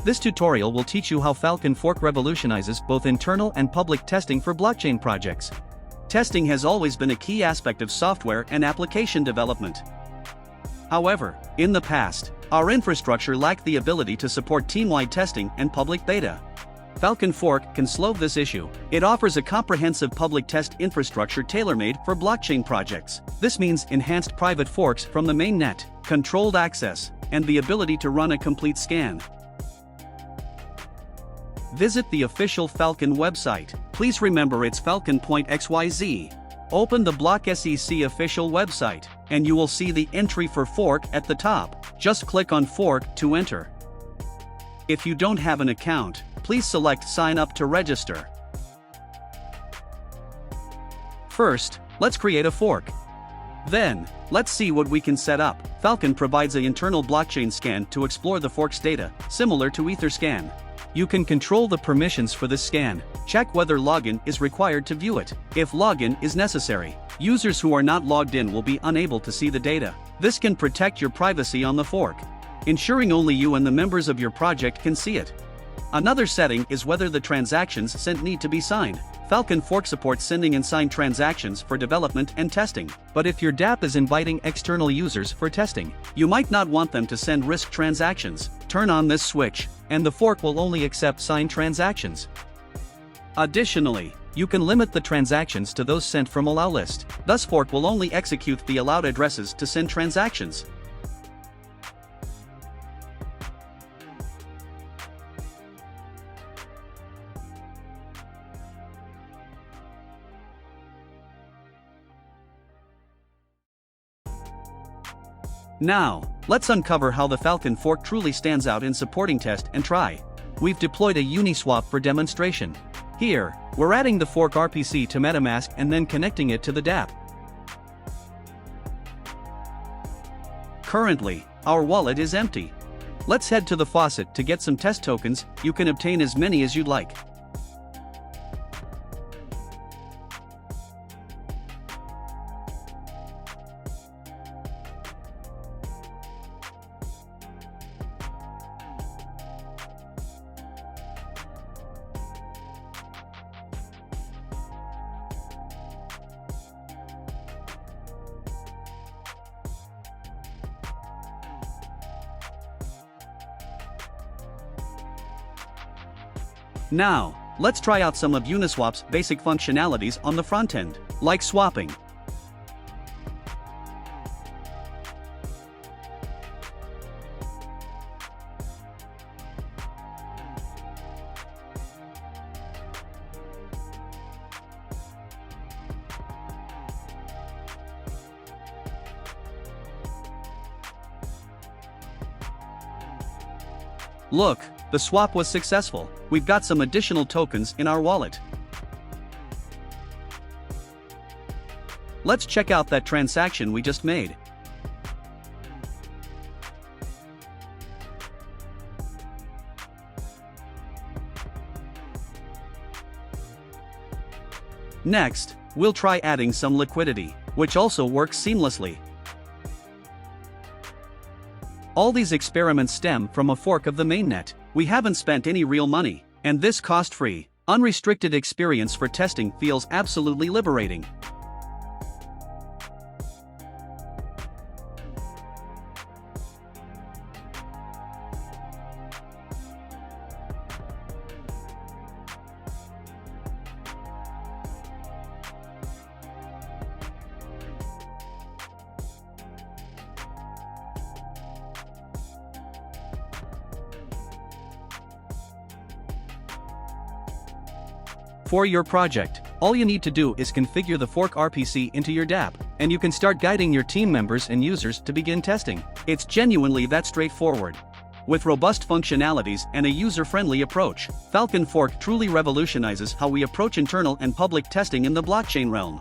This tutorial will teach you how Phalcon Fork revolutionizes both internal and public testing for blockchain projects. Testing has always been a key aspect of software and application development. However, in the past, our infrastructure lacked the ability to support team-wide testing and public beta. Phalcon Fork can solve this issue. It offers a comprehensive public test infrastructure tailor-made for blockchain projects. This means enhanced private forks from the mainnet, controlled access, and the ability to run a complete scan. Visit the official Phalcon website. Please remember it's phalcon.xyz. Open the BlockSec official website, and you will see the entry for fork at the top. Just click on fork to enter. If you don't have an account, please select sign up to register. First, let's create a fork. Then, let's see what we can set up. Phalcon provides an internal blockchain scan to explore the fork's data, similar to Etherscan. You can control the permissions for this scan. Check whether login is required to view it. If login is necessary, users who are not logged in will be unable to see the data. This can protect your privacy on the fork, ensuring only you and the members of your project can see it. Another setting is whether the transactions sent need to be signed. Phalcon Fork supports sending and signed transactions for development and testing. But if your DApp is inviting external users for testing, you might not want them to send risk transactions. Turn on this switch, and the fork will only accept signed transactions. Additionally, you can limit the transactions to those sent from allow list. Thus fork will only execute the allowed addresses to send transactions. Now, let's uncover how the Phalcon Fork truly stands out in supporting test and try. We've deployed a Uniswap for demonstration. Here, we're adding the fork RPC to metamask and then connecting it to the DApp. Currently, our wallet is empty. Let's head to the faucet to get some test tokens. You can obtain as many as you'd like. Now, let's try out some of Uniswap's basic functionalities on the front end, like swapping. Look, the swap was successful. We've got some additional tokens in our wallet. Let's check out that transaction we just made. Next, we'll try adding some liquidity, which also works seamlessly. All these experiments stem from a fork of the mainnet. We haven't spent any real money, and this cost-free, unrestricted experience for testing feels absolutely liberating. For your project, all you need to do is configure the fork RPC into your DApp, and you can start guiding your team members and users to begin testing. It's genuinely that straightforward. With robust functionalities and a user-friendly approach, Phalcon Fork truly revolutionizes how we approach internal and public testing in the blockchain realm.